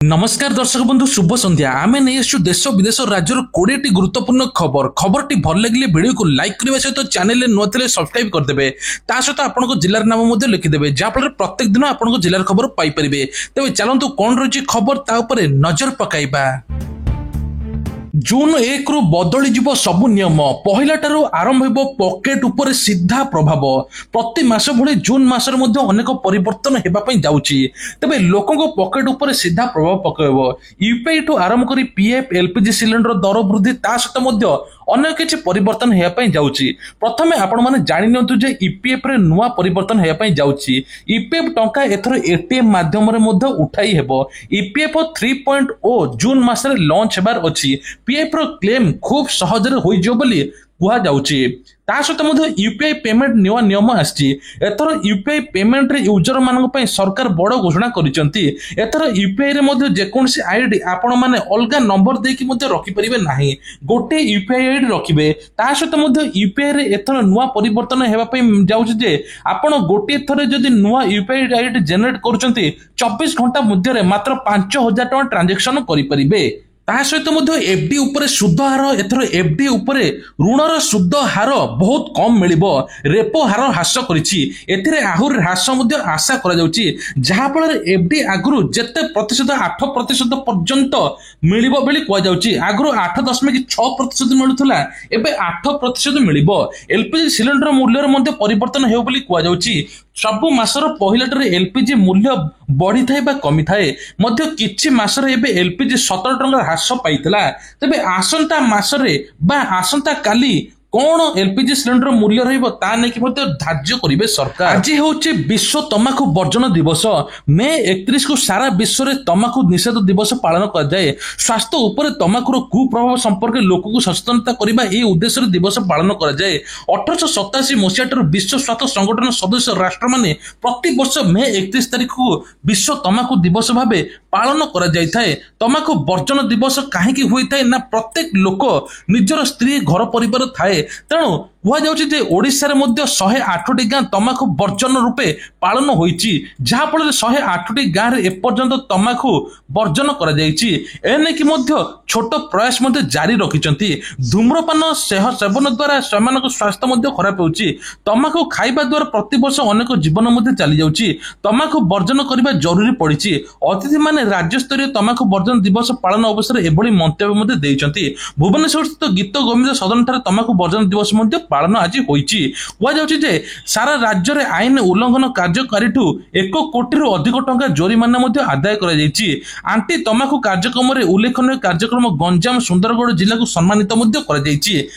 नमस्कार दर्शक बंधु शुभ संध्या आम नहीं आसु देश विदेश राज्य 20 गुरुत्वपूर्ण खबर टी भल लगे वीडियो को लाइक करने सहित चैनल नुआ थे सब्सक्राइब करदे सहित आपन जिलार नाम लिखिदेवे जहाँफल प्रत्येक दिन आपन जिलार खबर पाइपर तेज चलतु कौन रही खबर तापर नजर पकाइबा। जून 1 रु बदली जीव सबु नियम पहला ठारू आरंभ हो पॉकेट उपर सीधा प्रभाव प्रति मास भली जून मासर मध्य अनेक परिवर्तन हेबा पई जाउची तबे लोकंको पॉकेट उपर सीधा प्रभाव पकाइबो। यूपीआई ठू आरंभ करी पीएफ एलपीजी सिलिंडर दर वृद्धि ता सहित मध्य अनेक किछि परिवर्तन हेबा पई जाउची। प्रथमे आपण माने जानि नियंतु जे ईपीएफ रे नुवा परिवर्तन हेबा पई जाउची। ईपीएफ टंका एथर एटीएम माध्यम रे मध्य उठाई हेबो। ईपीएफ 3.0 जून मासरे लॉन्च हेबार अछि। पीएफ रो क्लेम खूब सहज रे होई जो बोली कुहा जाउची। ता सहित मध्य यूपीआई पेमेंट नुवा नियम आछि। एथर यूपीआई पेमेंट रे यूजर मानक पई सरकार बड़ घोषणा करिसंती। एथर यूपीआई रे मध्य जे कोनसी आईडी आपण माने अलगा नंबर देकी मध्य रखि परिबे नाही, गोटे यूपीआई आईडी रखिबे। ता सहित मध्य यूपीआई रे एथर नुवा परिवर्तन हेबा पई जाउची जे आपण गोटे थरे जदि नुवा यूपीआई आईडी जनरेट करूचंती 24 घंटा मध्य रे मात्र 5000 टका ट्रांजैक्शन करि परिबे। ता सहित एफडी उपरे सुध हार एथर एफडी उपरे ऋणर सुध हार बहुत कम मिलिबो। रेपो हार ह्रास करिछि, एथिरे आहुर ह्रास मध्य आशा करा जाउछि। जहा फल एफडी आगुरु जेते प्रतिशत 8% पर्यंत मिलिबो बेली कुआ जाउछि। आगुरु 8.6% मिलुथला, एबे 8% मिलिबो। एलपीजी सिलिंडर मूल्य मध्य परिवर्तन हेउ बेली कुआ जाउछि। सबु मासर पहिलाटरे एलपीजी मूल्य बढ़ी थाए बा कमी थाए मध्य किछि मासरे एबे एलपीजी 17 टंका ह्रास पाइतला। तबे आसंता मासरे बा आसंता काली कौन एलपीजी सिलिंडर मूल्य रहिबो ता नै कि मते धार्य करिवे सरकार। आज होचे विश्व तमाकू वर्जन दिवस। मे 31 को सारा विश्व रे तमाकू निषेध दिवस पालन कर जाए। स्वास्थ्य ऊपर तमाकूर कुप्रभाव संपर्क लोक को सचेतनता करबा ए उद्देश्य दिवस पालन कर जाए। 1887 मसिया विश्व स्वास्थ्य संगठन सदस्य राष्ट्र माने प्रति वर्ष मे 31 तारिख को विश्व तमाकू दिवस भाबे पालन करा जाय थाए। तमाकू वर्जन दिवस काहेकि होई थाए ना प्रत्येक लोक निजर स्त्री घर परिवार थाए, तेणु कुहा जाउछि जे ओडिसा रे मध्य 108टी गां तमाकू वर्जन रूपे पालन होईछि। जहा फल 108टी गां रे एपर्यंत तमाकू वर्जन करा जाईछि। एने कि मध्य छोट प्रयास मध्य जारी रखिचंती। धूम्रपान सेवन द्वारा सेमानक स्वास्थ्य मध्य खराब होउछि। तमाकू खाइबा द्वारा प्रति वर्ष अनेक जीवन मध्य चली जाउछि। तमाकू वर्जन करबा जरूरी पड़िछि। अतिथि माने राज्य स्तरीय तमाकू वर्जन दिवस पालन अवसर एभली मंतव्य मध्य देइचंती। भुवनेश्वर स्थित गीत गोविंद सदन ठारे तमाकू वर्जन दिवस मध्य पालन आज होईछि। कुआ जाउछि जे सारा राज्य रे आईन उल्लंघन कार्यकारी ठू 1 कोटी रु अधिक टंका जोरिमाना मध्य आदाय करा जाईछि। आंटी तमाकू कार्यक्रम रे उल्लेखनीय कार्यक्रम गंजाम सुंदरगढ़ जिला को सम्मानित मध्य करा जाईछि।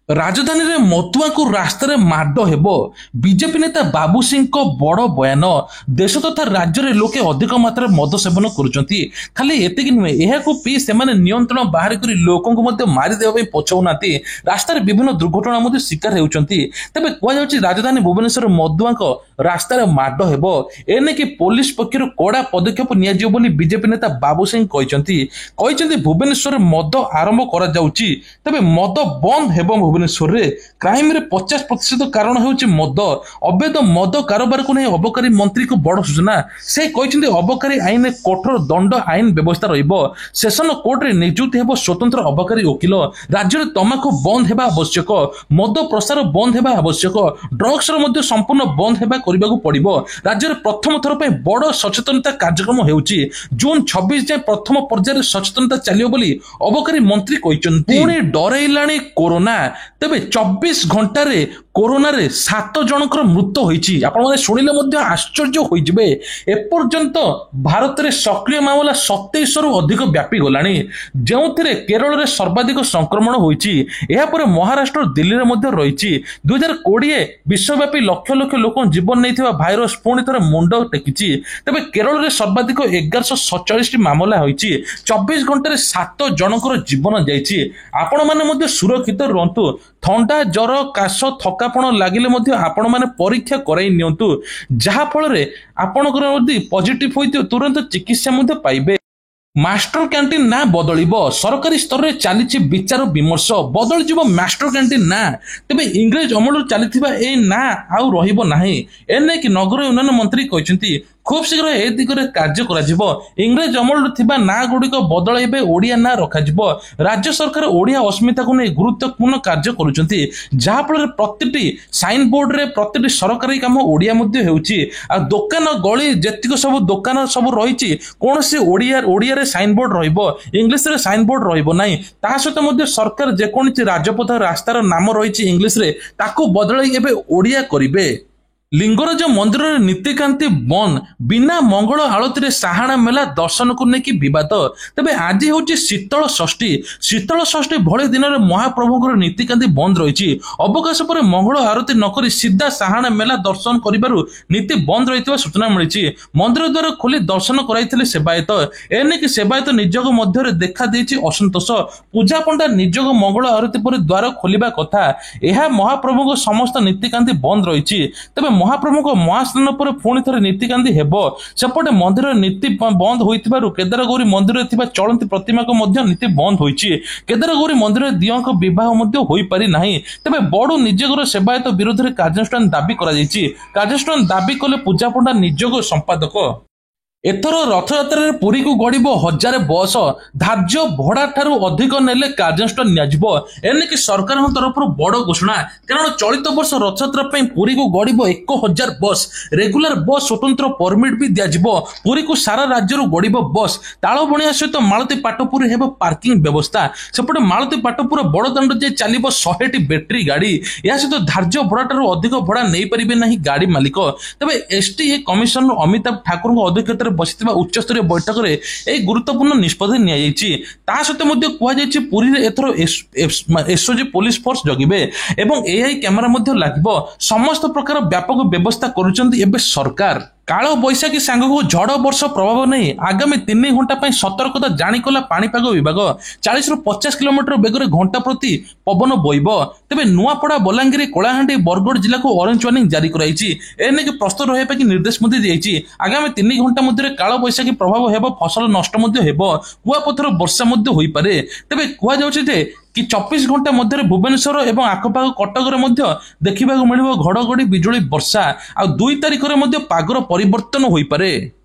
राजधानी रे मथुआ को रास्ता रे माड हेबो। बीजेपी नेता बाबू सिंह को बड़ बयान। देश तथा राज्य रे लोके अधिक मात्रा मद सेवन करुचंती। खाली एतिक नुहे, एहा को पी सेमाने नियंत्रण बाहर करी लोकन को मध्य मारी देबा पई पछौनाती। रास्ता रे विभिन्न दुर्घटना मध्य शिकार हेउचंती। तबे कुआ जाउछि राजधानी भुवनेश्वर मधुआ को रास्ता रे माड हेबो। एने कि पुलिस पक्षरु कोडा पदक्षेप निया जियो बोली बीजेपी नेता बाबू सिंह कहिचंती भुवनेश्वर मद आरंभ करा जाउछि। तबे मद बंद हेबो। भुवनेश्वर रे क्राइम रे 50% कारण हेउछि मद। अवैध मद कारोबार को नै अबकारी मंत्री को बड़ सूचना। से कहिचंती अबकारी आईन रे कठोर दंड आईन व्यवस्था रहिबो। सेशन कोर्ट रे नियुक्ति हेबो स्वतंत्र अबकारी वकील। राज्य रे तमाकू बंद हेबा आवश्यक। मद प्रसार बंद हेबा आवश्यक। ड्रग्स रो मध्ये संपूर्ण बंद हेबा करबाकू पड़िबो। राज्य रे प्रथम थर पे बड़ सचेतनता कार्यक्रम हेउछि। जून 26 जाय प्रथम पर्याय सचेतनता चलियो बोली अबकारी मंत्री कहिचंती। पुणी डराइलाणी कोरोना। तबे 24 घंटा रे कोरोना रे 7 जनकर मृत्यु होईछि। आपण माने सुनिले मध्य आश्चर्य होई जिवे। एपर्यंत भारत रे सक्रिय मामला 27 रु अधिक व्यापी गलाणी, जेउथिरे केरल रे सर्वाधिक संक्रमण होईछि। एहा परे महाराष्ट्र दिल्ली रे मध्य रहिछि। 2020 विश्वव्यापी लक्ष लक्ष लोक जीवन नैथिबा भाइरस पुणी थरे मुंड टेकिछि। तबे केरल रे सर्वाधिक 1147 टी मामला होईछि। 24 घंटा रे 7 जनकर जीवन जाईछि। आपण माने मध्य सुरक्षित रहंतु। थंडा जर काश थकापण लागिले मध्य आपण माने परीक्षा कराई नियंतु। जहा फल रे आपणकर यदि पॉजिटिव होइतो तुरंत चिकित्सा मध्य पाइबे। मास्टर कैंटीन ना बदलिबो। सरकारी स्तर रे चलीछि विचार विमर्श। बदल जीवो मास्टर कैंटीन ना। तबे इंग्रेज अमल चलीथिबा ए ना आउ रहिबो नाही। एने कि नगर उन्नयन मंत्री कहिसंती খুব শীঘ্ର ଏ ଦିଗରେ କାର୍ଯ୍ୟ କରାଯିବ। ଇଂରେଜ ଅମଳରୁ ଥିବା ନାଁ ଗୁଡ଼ିକ ବଦଳାଇବେ, ଓଡ଼ିଆ ନାଁ ରଖାଯିବ। ରାଜ୍ୟ ସରକାର ଓଡ଼ିଆ ଅସ୍ମିତାକୁ ନେଇ ଗୁରୁତ୍ୱପୂର୍ଣ୍ଣ କାର୍ଯ୍ୟ କରୁଛନ୍ତି, ଯାହାଫଳରେ ପ୍ରତିଟି ସାଇନ ବୋର୍ଡରେ ପ୍ରତିଟି ସରକାରୀ କାମ ଓଡ଼ିଆ ମଧ୍ୟ ହେଉଛି। ଆଉ ଦୋକାନ ଗଳି ଯେତିକ ସବୁ ଦୋକାନ ସବୁ ରହିଛି, କୌଣସି ଓଡ଼ିଆରେ ସାଇନ ବୋର୍ଡ ରହିବ, ଇଂଲିଶରେ ସାଇନ ବୋର୍ଡ ରହିବ ନାହିଁ। ତା ସହିତ ମଧ୍ୟ ସରକାର ଯେକୌଣସି ରାଜପଥ ରାସ୍ତାର ନାମ ରହିଛି ଇଂଲିଶରେ, ତାକୁ ବଦଳାଇ ଏବେ ଓଡ଼ିଆ କରିବେ। ଲିଙ୍ଗରାଜ ମନ୍ଦିରରେ ନୀତିକାନ୍ତି ବନ୍ଦ, ବିନା ମଙ୍ଗଳ ଆଳତୀରେ ସାହାଣା ମେଲା ଦର୍ଶନକୁ ନେଇକି ବିବାଦ। ତେବେ ଆଜି ହେଉଛି ଶୀତଳ ଷଷ୍ଠୀ। ଶୀତଳ ଷଷ୍ଠୀ ଭଳି ଦିନରେ ମହାପ୍ରଭୁଙ୍କର ନୀତିକାନ୍ତି ବନ୍ଦ ରହିଛି। ଅବକାଶ ପରେ ମଙ୍ଗଳ ଆରତୀ ନକରି ସିଧା ସାହାଣା ମେଲା ଦର୍ଶନ କରିବାରୁ ନୀତି ବନ୍ଦ ରହିଥିବା ସୂଚନା ମିଳିଛି। ମନ୍ଦିର ଦ୍ୱାର ଖୋଲି ଦର୍ଶନ କରାଇଥିଲେ ସେବାୟତ। ଏନେକି ସେବାୟତ ନିଯୋଗ ମଧ୍ୟରେ ଦେଖା ଦେଇଛି ଅସନ୍ତୋଷ। ପୂଜା ପଣ୍ଡା ନିଯୋଗ ମଙ୍ଗଳ ଆରତୀ ପରେ ଦ୍ୱାର ଖୋଲିବା କଥା। ଏହା ମହାପ୍ରଭୁଙ୍କ ସମସ୍ତ ନୀତିକାନ୍ତି ବନ୍ଦ ରହିଛି। ତେବେ ମହାପ୍ରଭୁଙ୍କ ମହାସ୍ନାନ ପରେ ପୁଣି ଥରେ ନୀତିକାନ୍ତି ହେବ। ସେପଟେ ମନ୍ଦିର ନୀତି ବନ୍ଦ ହୋଇଥିବାରୁ କେଦାରଗୌରୀ ମନ୍ଦିରରେ ଥିବା ଚଳନ୍ତି ପ୍ରତିମାଙ୍କ ମଧ୍ୟ ନୀତି ବନ୍ଦ ହୋଇଛି। କେଦାରଗୌରୀ ମନ୍ଦିରରେ ଦିଅଁଙ୍କ ବିବାହ ମଧ୍ୟ ହୋଇପାରି ନାହିଁ। ତେବେ ବଡୁ ନିଯୋଗର ସେବାୟତ ବିରୋଧରେ କାର୍ଯ୍ୟାନୁଷ୍ଠାନ ଦାବି କରାଯାଇଛି। କାର୍ଯ୍ୟାନୁଷ୍ଠାନ ଦାବି କଲେ ପୂଜାପଣ୍ଡା ନିଯୋଗ ସମ୍ପାଦକ। ଏଥର ରଥଯାତ୍ରାରେ ପୁରୀକୁ ଗଡ଼ିବ 1000 ବସ୍। ଧାର୍ଯ୍ୟ ଭଡ଼ା ଠାରୁ ଅଧିକ ନେଲେ କାର୍ଯ୍ୟାନୁଷ୍ଠାନ ନିଆଯିବ। ଏନେକି ସରକାରଙ୍କ ତରଫରୁ ବଡ଼ ଘୋଷଣା। କାରଣ ଚଳିତ ବର୍ଷ ରଥଯାତ୍ରା ପାଇଁ ପୁରୀକୁ ଗଡ଼ିବ 1000 ବସ୍। ରେଗୁଲାର ବସ୍ ସ୍ୱତନ୍ତ୍ର ପରମିଟ୍ ବି ଦିଆଯିବ। ପୁରୀକୁ ସାରା ରାଜ୍ୟରୁ ଗଡ଼ିବ ବସ୍। ତାଳବଣିଆ ସହିତ ମାଳତୀ ପାଟପୁରୀ ହେବ ପାର୍କିଂ ବ୍ୟବସ୍ଥା। ସେପଟେ ମାଳତୀ ପାଟପୁର ବଡ଼ଦାଣ୍ଡ ଯାଇ ଚାଲିବ 100ଟି ବ୍ୟାଟେରୀ ଗାଡ଼ି। ଏହା ସହିତ ଧାର୍ଯ୍ୟ ଭଡ଼ା ଠାରୁ ଅଧିକ ଭଡ଼ା ନେଇପାରିବେ ନାହିଁ ଗାଡ଼ି ମାଲିକ। ତେବେ ଏସ୍ଟିଏ କମିଶନର ଅମିତାଭ ଠାକୁରଙ୍କ ଅଧ୍ୟକ୍ଷତାରେ ବସିଥିବା ଉଚ୍ଚସ୍ତରୀୟ ବୈଠକରେ ଏହି ଗୁରୁତ୍ୱପୂର୍ଣ୍ଣ ନିଷ୍ପତ୍ତି ନିଆଯାଇଛି। ତା ସହିତ ମଧ୍ୟ କୁହାଯାଇଛି ପୁରୀରେ ଏଥର ଏସ୍ଓଜି ପୋଲିସ ଫୋର୍ସ ଜଗିବେ ଏବଂ ଏଆଇ କ୍ୟାମେରା ମଧ୍ୟ ଲାଗିବ। ସମସ୍ତ ପ୍ରକାର ବ୍ୟାପକ ବ୍ୟବସ୍ଥା କରୁଛନ୍ତି ଏବେ ସରକାର। କାଳ ବୈଶାଖୀ ସାଙ୍ଗକୁ ଝଡ଼ ବର୍ଷ ପ୍ରଭାବ ନେଇ ଆଗାମୀ 3 ଘଣ୍ଟା ପାଇଁ ସତର୍କତା ଜାରି କଲା ପାଣିପାଗ ବିଭାଗ। 40ରୁ 50 କିଲୋମିଟର ବେଗରେ ଘଣ୍ଟା ପ୍ରତି ପବନ ବୋଇବ। ତେବେ ନୂଆପଡ଼ା, ବଲାଙ୍ଗୀର, କଳାହାଣ୍ଡି, ବରଗଡ଼ ଜିଲ୍ଲାକୁ ଅରେଞ୍ଜ ୱାର୍ଣ୍ଣିଂ ଜାରି କରାଯାଇଛି। ଏନେକି ପ୍ରସ୍ତୁତ ରହିବା ପାଇଁ ନିର୍ଦ୍ଦେଶ ମଧ୍ୟ ଦିଆଯାଇଛି। ଆଗାମୀ 3 ଘଣ୍ଟା ମଧ୍ୟରେ କାଳ ବୈଶାଖୀ ପ୍ରଭାବ ହେବ, ଫସଲ ନଷ୍ଟ ମଧ୍ୟ ହେବ, କୁଆପଥର ବର୍ଷା ମଧ୍ୟ ହୋଇପାରେ। ତେବେ କୁହାଯାଉଛି ଯେ 24 ଘଣ୍ଟା ମଧ୍ୟରେ ଭୁବନେଶ୍ୱର ଏବଂ ଆଖପାଖ କଟକରେ ମଧ୍ୟ ଦେଖିବାକୁ ମିଳିବ ଘଡ଼ଘଡ଼ି ବିଜୁଳି ବର୍ଷା। ଆଉ 2 ତାରିଖରେ ମଧ୍ୟ ପାଗର ପରିବର୍ତ୍ତନ ହୋଇପାରେ।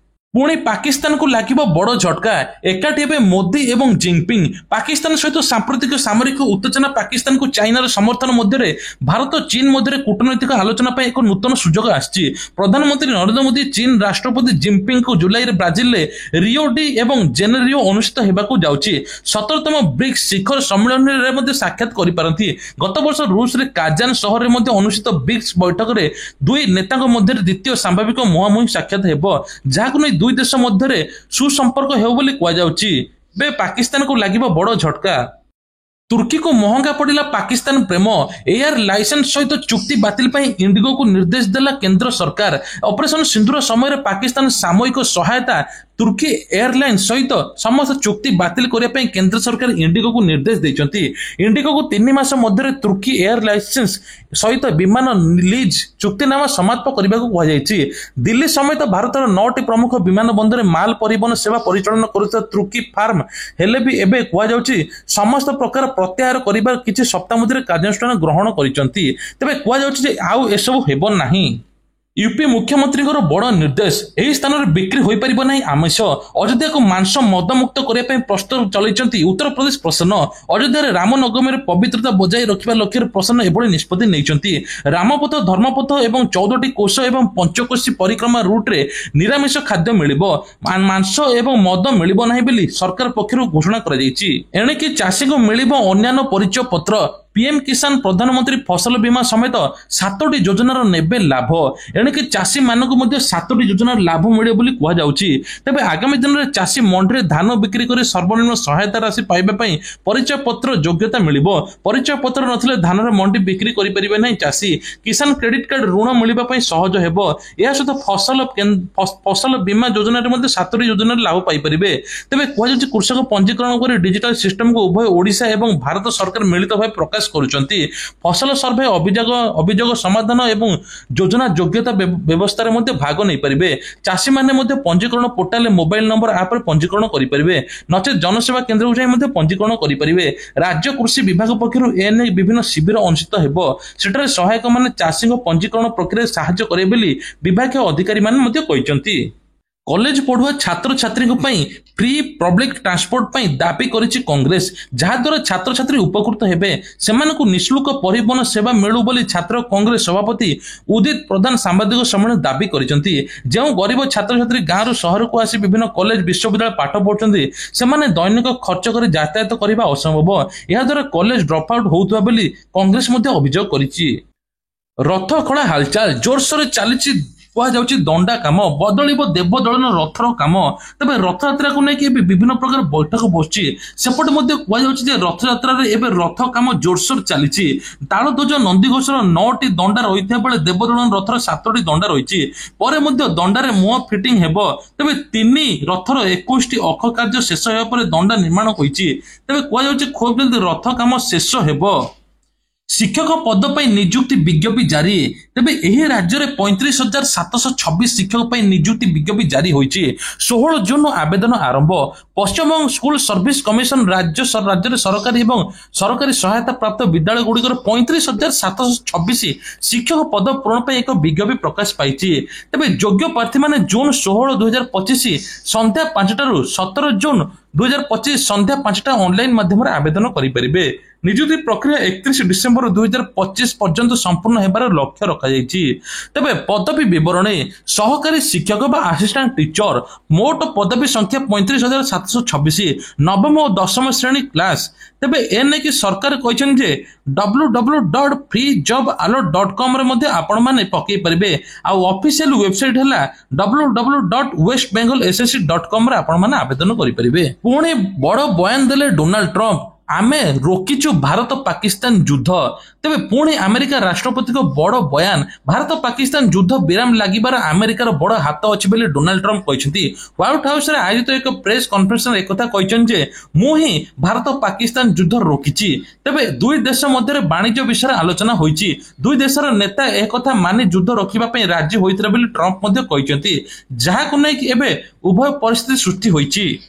ପୁଣି ପାକିସ୍ତାନକୁ ଲାଗିବ ବଡ଼ ଝଟକା। ଏକାଠି ହେବେ ମୋଦି ଏବଂ ଜିନପିଙ୍ଗ। ପାକିସ୍ତାନ ସହିତ ସାମ୍ପ୍ରତିକ ସାମରିକ ଉତ୍ତେଜନା, ପାକିସ୍ତାନକୁ ଚାଇନାର ସମର୍ଥନ ମଧ୍ୟରେ ଭାରତ ଚୀନ ମଧ୍ୟରେ କୂଟନୈତିକ ଆଲୋଚନା ପାଇଁ ଏକ ନୂତନ ସୁଯୋଗ ଆସିଛି। ପ୍ରଧାନମନ୍ତ୍ରୀ ନରେନ୍ଦ୍ର ମୋଦି ଚୀନ ରାଷ୍ଟ୍ରପତି ଜିନପିଙ୍ଗଙ୍କୁ ଜୁଲାଇରେ ବ୍ରାଜିଲରେ ରିଓ ଡି ଏବଂ ଜେନେରିଓ ଅନୁଷ୍ଠିତ ହେବାକୁ ଯାଉଛି 17ତମ ବ୍ରିକ୍ସ ଶିଖର ସମ୍ମିଳନୀରେ ମଧ୍ୟ ସାକ୍ଷାତ କରିପାରନ୍ତି। ଗତ ବର୍ଷ ରୁଷରେ କାଜାନ ସହରରେ ମଧ୍ୟ ଅନୁଷ୍ଠିତ ବ୍ରିକ୍ସ ବୈଠକରେ ଦୁଇ ନେତାଙ୍କ ମଧ୍ୟରେ ଦ୍ୱିତୀୟ ସମ୍ଭାବିକ ମୁହାଁମୁହିଁ ସାକ୍ଷାତ ହେବ, ଯାହାକୁ ନେଇ ଦୁଇ ଦେଶ ମଧ୍ୟରେ ସୁସମ୍ପର୍କ ହେବ ବୋଲି କୁହାଯାଉଛି। ଏବେ ପାକିସ୍ତାନକୁ ଲାଗିବ ବଡ଼ ଝଟକା। ତୁର୍କୀକୁ ମହଙ୍ଗା ପଡ଼ିଲା ପାକିସ୍ତାନ ପ୍ରେମ। ଏୟାର ଲାଇସେନ୍ସ ସହିତ ଚୁକ୍ତି ବାତିଲ ପାଇଁ ଇଣ୍ଡିଗୋକୁ ନିର୍ଦ୍ଦେଶ ଦେଲା କେନ୍ଦ୍ର ସରକାର। ଅପରେସନ ସିନ୍ଦୁର ସମୟରେ ପାକିସ୍ତାନ ସାମୟିକ ସହାୟତା ତୁର୍କୀ ଏୟାରଲାଇନ୍ସ ସହିତ ସମସ୍ତ ଚୁକ୍ତି ବାତିଲ କରିବା ପାଇଁ କେନ୍ଦ୍ର ସରକାର ଇଣ୍ଡିଗୋକୁ ନିର୍ଦ୍ଦେଶ ଦେଇଛନ୍ତି। ଇଣ୍ଡିଗୋକୁ 3 ମାସ ମଧ୍ୟରେ ତୁର୍କୀ ଏୟାର ଲାଇସେନ୍ସ ସହିତ ବିମାନ ଲିଜ୍ ଚୁକ୍ତିନାମା ସମାପ୍ତ କରିବାକୁ କୁହାଯାଇଛି। ଦିଲ୍ଲୀ ସମେତ ଭାରତର 9ଟି ପ୍ରମୁଖ ବିମାନ ବନ୍ଦରରେ ମାଲ ପରିବହନ ସେବା ପରିଚାଳନା କରୁଥିବା ତୁର୍କୀ ଫାର୍ମ ହେଲେ ବି ଏବେ କୁହାଯାଉଛି ସମସ୍ତ ପ୍ରକାର ପ୍ରତ୍ୟାହାର କରିବା କିଛି ସପ୍ତାହ ମଧ୍ୟରେ କାର୍ଯ୍ୟାନୁଷ୍ଠାନ ଗ୍ରହଣ କରିଛନ୍ତି। ତେବେ କୁହାଯାଉଛି ଯେ ଆଉ ଏସବୁ ହେବ ନାହିଁ। ୟୁପି ମୁଖ୍ୟମନ୍ତ୍ରୀଙ୍କର ବଡ଼ ନିର୍ଦ୍ଦେଶ। ଏହି ସ୍ଥାନରେ ବିକ୍ରି ହୋଇପାରିବ ନାହିଁ ଆମିଷ। ଅଯୋଧ୍ୟାକୁ ମାଂସ ମଦମୁକ୍ତ କରିବା ପାଇଁ ପ୍ରସ୍ତୁତ ଚଳାଇଛନ୍ତି ଉତ୍ତରପ୍ରଦେଶ ପ୍ରଶାସନ। ଅଯୋଧ୍ୟାରେ ରାମନବମୀର ପବିତ୍ରତା ବଜାୟ ରଖିବା ଲକ୍ଷ୍ୟରେ ପ୍ରଶାସନ ଏଭଳି ନିଷ୍ପତ୍ତି ନେଇଛନ୍ତି। ରାମପଥ, ଧର୍ମପଥ ଏବଂ 14ଟି କୋଶ ଏବଂ ପଞ୍ଚକୋଶୀ ପରିକ୍ରମା ରୁଟ୍ରେ ନିରାମିଷ ଖାଦ୍ୟ ମିଳିବ, ମାଂସ ଏବଂ ମଦ ମିଳିବ ନାହିଁ ବୋଲି ସରକାର ପକ୍ଷରୁ ଘୋଷଣା କରାଯାଇଛି। ଏଣିକି ଚାଷୀଙ୍କୁ ମିଳିବ ଅନ୍ୟାନ୍ୟ ପରିଚୟ ପତ୍ର। ପିଏମ୍ କିଷାନ, ପ୍ରଧାନମନ୍ତ୍ରୀ ଫସଲ ବୀମା ସମେତ 7ଟି ଯୋଜନାର ନେବେ ଲାଭ। ଏଣିକି ଚାଷୀମାନଙ୍କୁ ମଧ୍ୟ 7ଟି ଯୋଜନାର ଲାଭ ମିଳିବ ବୋଲି କୁହାଯାଉଛି। ତେବେ ଆଗାମୀ ଦିନରେ ଚାଷୀ ମଣ୍ଡିରେ ଧାନ ବିକ୍ରି କରି ସର୍ବନିମ୍ନ ସହାୟତା ରାଶି ପାଇବା ପାଇଁ ପରିଚୟ ପତ୍ର ଯୋଗ୍ୟତା ମିଳିବ। ପରିଚୟ ପତ୍ର ନଥିଲେ ଧାନର ମଣ୍ଡି ବିକ୍ରି କରିପାରିବେ ନାହିଁ ଚାଷୀ। କିଷାନ କ୍ରେଡିଟ୍ କାର୍ଡ ଋଣ ମିଳିବା ପାଇଁ ସହଜ ହେବ। ଏହା ସହିତ ଫସଲ ବୀମା ଯୋଜନାରେ ମଧ୍ୟ 7ଟି ଯୋଜନାର ଲାଭ ପାଇପାରିବେ। ତେବେ କୁହାଯାଉଛି କୃଷକ ପଞ୍ଜୀକରଣ କରି ଡିଜିଟାଲ ସିଷ୍ଟମକୁ ଉଭୟ ଓଡ଼ିଶା ଏବଂ ଭାରତ ସରକାର ମିଳିତ ଭାବେ ପ୍ରକାଶ କରୁଛନ୍ତି। ଫସଲ ସର୍ଭେ, ଅଭିଯୋଗ ସମାଧାନ ଏବଂ ଯୋଜନା ଯୋଗ୍ୟତା ବ୍ୟବସ୍ଥାରେ ମଧ୍ୟ ଭାଗ ନେଇପାରିବେ। ଚାଷୀମାନେ ମଧ୍ୟ ପଞ୍ଜୀକରଣ ପୋର୍ଟାଲରେ ମୋବାଇଲ ନମ୍ବର ଆପ୍ରେ ପଞ୍ଜୀକରଣ କରିପାରିବେ, ନଚେତ ଜନସେବା କେନ୍ଦ୍ରକୁ ଯାଇ ମଧ୍ୟ ପଞ୍ଜୀକରଣ କରିପାରିବେ। ରାଜ୍ୟ କୃଷି ବିଭାଗ ପକ୍ଷରୁ ଏନେଇ ବିଭିନ୍ନ ଶିବିର ଅନୁଷ୍ଠିତ ହେବ। ସେଠାରେ ସହାୟକମାନେ ଚାଷୀଙ୍କ ପଞ୍ଜୀକରଣ ପ୍ରକ୍ରିୟାରେ ସାହାଯ୍ୟ କରିବେ ବୋଲି ବିଭାଗୀୟ ଅଧିକାରୀମାନେ ମଧ୍ୟ କହିଛନ୍ତି। कॉलेज पढ़ुआ छात्र छात्री फ्री पब्लिक ट्रांसपोर्ट पर दाबी करिछि कांग्रेस जहाद्वारा छात्र छात्री उपकृत हेबे सेमानकु निःशुल्क परिवहन सेवा मिलू बोली छात्र कांग्रेस सभापति उदित प्रधान सांबादिक सम्मेलन दाबी करिसेंती। जो गरीब छात्र छात्री गाँव शहर को आसी विभिन्न कॉलेज विश्वविद्यालय पाठ पढ़ुछंती सेमाने दैनिक खर्च कर यातायात करबा असंभव या द्वारा कॉलेज ड्रॉप आउट होउतबा बोली कांग्रेस मध्ये अभियोग करिछि। रथ खड़ा हालचाल जोरसोर चली कहुच्छी दंडा कम बदल देवदलन रथर कम तेज रथयात्रा को लेकिन विभिन्न प्रकार बैठक बसुची सेपटे कहुच्छे रथयात्रा रथ कम जोरसोर चली तालध्वज नंदीघोषर 9टी दंडा रही बेले देवदलन रथर 7टी दंडा रही दंडार मुह फिटिंग हेब तेज 3 रथर 21टी अख कार्य शेष होगा दंडा निर्माण होती तेज कहुच्छे खूब जल्दी रथ कम शेष हेब। शिक्षक पद पर नियुक्ति विज्ञप्ति जारी तेबे एही राज्य में 35,726 शिक्षक पर नियुक्ति विज्ञप्ति जारी होईची। 16 जून आवेदन आरंभ। पश्चिमबंग स्कूल सर्विस कमिशन राज्य सरकारी एवं सरकारी सहायता प्राप्त विद्यालय गुड़िकर 35,726 शिक्षक पद पूरण पर एक विज्ञप्ति प्रकाश पाई। तेबे योग्य प्रार्थी माने जून 16, 2025 संध्या 5टारू 17 जून 2025 संध्या 5टा ऑनलाइन माध्यम आवेदन करें। नियुक्ति प्रक्रिया 31 डिसेम्बर 2025 पर्यंत संपूर्ण हेबार लक्ष्य रखा जायछि। तबे पदवी विवरणी सहकारी शिक्षक बा असिस्टेंट टीचर मोट पदवी संख्या 35,726 नवम और दशम श्रेणी क्लास। तेबे एने की सरकार कहछन जे www.freejoballot.com रे मध्ये आपण माने पकई परिबे आ ऑफिशियल वेबसाइट हला www.westbengalssc.com रे आपण माने आवेदन करि परिबे। पुणे बड़ बयान देले डोनाल्ड ट्रम्प आमे रोकिचु भारत पाकिस्तान युद्ध। तेबे पुणी अमेरिका राष्ट्रपति को बड़ बयान भारत पाकिस्तान युद्ध विराम लागिबार अमेरिकार बड़ हाथ अछि बोली डोनाल्ड ट्रम्प कहछंती। व्हाइट हाउस रे आयोजित एक प्रेस कॉन्फ्रेंस रे एकथा कहछन जे मु ही भारत पाकिस्तान युद्ध रोकिछि। तेबे दुई देश मध्य वाणिज्य विषय आलोचना होईछि। दुई देशर नेता एकथा मानि युद्ध रोकिबा पई राजी होइतरे बोली ट्रम्प मध्ये कहछंती जहा को नै कि एबे उभय परिस्थिति सृष्टि होईछि।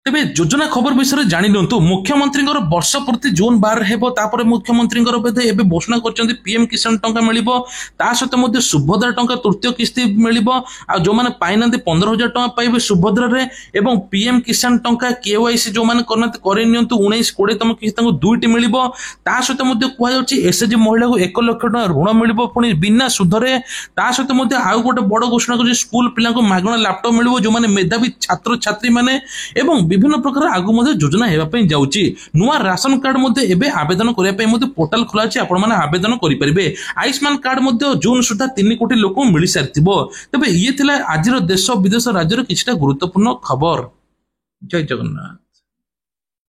तेबे योजना खबर विषय जानि नियंतु। मुख्यमंत्री वर्ष पूर्ति जून 12 हेबो तापर मुख्यमंत्री एबे घोषणा करछन्ती पीएम किसान टंका मिलिबो ता सहित मध्ये सुभद्रा टंका तृतीय किस्ती मिलिबो आ जो माने पाइनांती 15,000 टंका पाइबे सुभद्रा रे एवं पीएम किसान टंका केवाईसी जो माने करनांती करि नियंतु 19-20 तम किस्ती तांको 2टी मिलिबो ता सहित मध्ये कुआ जाउची एसएचजी महिला को 1 लाख टंका ऋण मिलिबो पुनी बिना सुधरे ता सहित मध्ये आउ गोटे बड़ घोषणा करछि स्कूल पिला को मागणा लैपटॉप मिलिबो जो माने मेधावी छात्र छात्री माने एवं विभिन्न प्रकार आगु मध्ये योजना हेबा पई जाउची। नुवा राशन कार्ड मध्ये एबे आवेदन करिया पई मध्ये पोर्टल खोला अछि आपण माने आवेदन करि परिबे। आयुष्मान कार्ड मध्ये जून सुधा 3 कोटी लोक मिलि सारथिबो। तबे ये थिला आजिर देश विदेश राज्यर किछटा गुरुत्वपूर्ण खबर। जय जगन्नाथ।